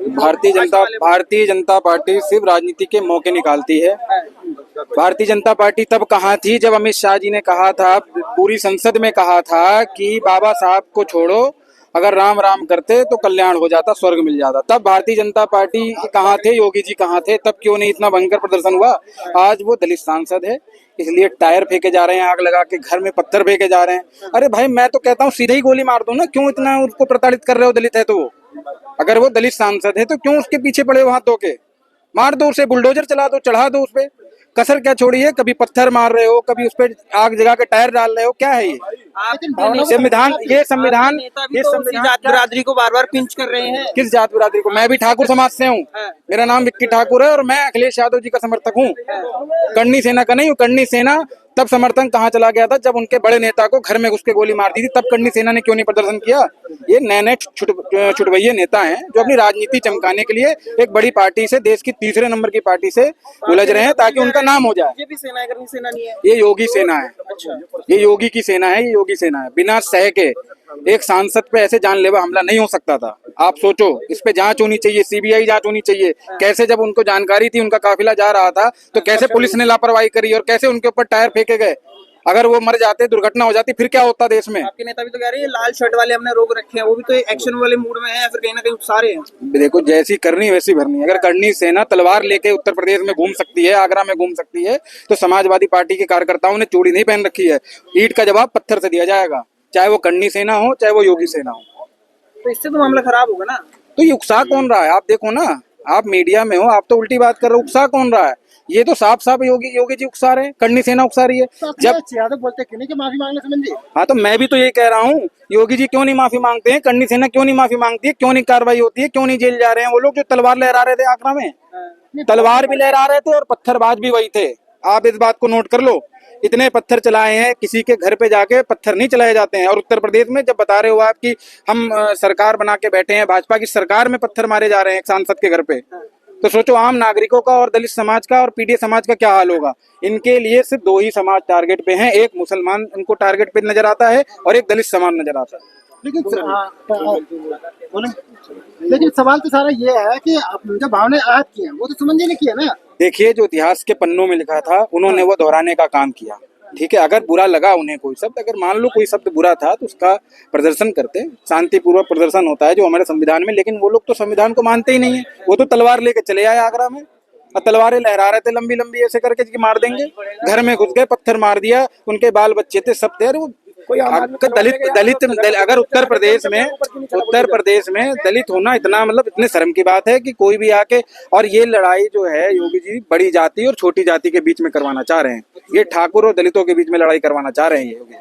Bharatiya Janata party सिर्फ राजनीति के मौके निकालती है। भारतीय जनता पार्टी तब कहाँ थी जब अमित शाह जी ने कहा था, पूरी संसद में कहा था कि बाबा साहब को छोड़ो, अगर राम राम करते तो कल्याण हो जाता, स्वर्ग मिल जाता। तब भारतीय जनता पार्टी कहाँ थे, योगी जी कहाँ थे, तब क्यों नहीं इतना भयंकर प्रदर्शन हुआ। आज वो दलित सांसद है, इसलिए टायर फेंके जा रहे हैं, आग लगा के घर में पत्थर फेंके जा रहे हैं। अरे भाई, मैं तो कहता हूँ सीधे ही गोली मार दो ना, क्यों इतना उसको प्रताड़ित कर रहे हो। दलित है तो वो, अगर वो दलित सांसद है तो क्यों उसके पीछे पड़े हो हाथ धो के। मार दो उसे, बुलडोजर चला दो, चढ़ा दो उस पे, कसर क्या छोड़ी है। कभी पत्थर मार रहे हो, कभी उस पे आग जगा के टायर डाल रहे हो, क्या है ये संविधान। ये संविधान जात बिरादरी को बार बार पिंच कर रहे हैं। किस जात बिरादरी को? मैं भी ठाकुर समाज से हूँ, मेरा नाम विक्की ठाकुर है और मैं अखिलेश यादव जी का समर्थक हूँ, करनी सेना का नहीं हूँ। करनी सेना तब समर्थन कहाँ चला गया था जब उनके बड़े नेता को घर में घुस के गोली मार दी थी, तब करनी सेना ने क्यों नहीं प्रदर्शन किया। ये नए छुटभैये नेता हैं जो अपनी राजनीति चमकाने के लिए एक बड़ी पार्टी से, देश की तीसरे नंबर की पार्टी से उलझ रहे हैं ताकि उनका नाम हो जाए। ये भी सेना है, करनी सेना नहीं है। ये योगी सेना है। अच्छा, ये योगी की सेना है, ये योगी सेना है। बिना सह के एक सांसद पे ऐसे जानलेवा हमला नहीं हो सकता था। आप सोचो, इस पे जांच होनी चाहिए, सीबीआई जांच होनी चाहिए। कैसे, जब उनको जानकारी थी, उनका काफिला जा रहा था, तो कैसे पुलिस ने लापरवाही करी और कैसे उनके ऊपर टायर फेंके गए। अगर वो मर जाते, दुर्घटना हो जाती, फिर क्या होता देश में। आपके नेता भी तो कह रहे हैं लाल शर्ट वाले हमने रोक रखे हैं, वो भी तो एक्शन वाले मूड में है, फिर कहीं ना कहीं उकसा रहे हैं। देखो, जैसी करनी वैसी भरनी। अगर करनी सेना तलवार लेके उत्तर प्रदेश में घूम सकती है, आगरा में घूम सकती है, तो समाजवादी पार्टी के कार्यकर्ताओं ने चूड़ी नहीं पहन रखी है। ईंट का जवाब पत्थर से दिया जाएगा, चाहे वो करनी सेना हो, चाहे वो योगी सेना हो। तो इससे तो मामला खराब होगा ना। तो ये उकसा कौन रहा है? आप देखो ना, आप मीडिया में हो, आप तो उल्टी बात कर रहे हो। उकसा कौन रहा है? ये तो साफ साफ योगी जी उकसा रहे हैं, करनी सेना उकसा रही है। जब यादव बोलते क्यों नहीं कि माफी मांगना समझिए। हाँ, तो मैं भी तो ये कह रहा हूँ, योगी जी क्यों नहीं माफी मांगते हैं, करनी सेना क्यों नहीं माफी मांगती है, क्यों नहीं कार्रवाई होती है, क्यों नहीं जेल जा रहे हैं वो लोग जो तलवार लहरा रहे थे आगरा में। तलवार भी लहरा रहे थे और पत्थरबाज भी वही थे। आप इस बात को नोट कर लो, इतने पत्थर चलाए हैं। किसी के घर पे जाके पत्थर नहीं चलाए जाते हैं। और उत्तर प्रदेश में जब बता रहे हो आप कि हम सरकार बना के बैठे हैं, भाजपा की सरकार में पत्थर मारे जा रहे हैं एक सांसद के घर पे, तो सोचो आम नागरिकों का और दलित समाज का और पीडीए समाज का क्या हाल होगा। इनके लिए सिर्फ दो ही समाज टारगेट पे हैं, एक मुसलमान इनको टारगेट पे नजर आता है और एक दलित समाज नजर आता है। लेकिन सवाल तो सारा ये है कि जो भावनाएं आहत की हैं वो तो समझने ने किया ना। देखिए, जो इतिहास के पन्नों में लिखा था उन्होंने वो दोहराने का काम किया। ठीक है, अगर बुरा लगा उन्हें कोई शब्द, अगर मान लो कोई शब्द बुरा था तो उसका प्रदर्शन करते, शांतिपूर्वक प्रदर्शन होता है जो हमारे संविधान में। लेकिन वो लोग तो संविधान को मानते ही नहीं है। वो तो तलवार लेके चले आए आगरा में और तलवारें लहरा रहे थे लंबी लंबी ऐसे करके कि मार देंगे। घर में घुस गए, पत्थर मार दिया, उनके बाल बच्चे थे, सब थे। अरे वो दलित अगर उत्तर प्रदेश में दलित होना इतना, मतलब इतने शर्म की बात है कि कोई भी आके, और ये लड़ाई जो है योगी जी बड़ी जाति और छोटी जाति के बीच में करवाना चाह रहे हैं। ये ठाकुर और दलितों के बीच में लड़ाई करवाना चाह रहे हैं ये योगी जी।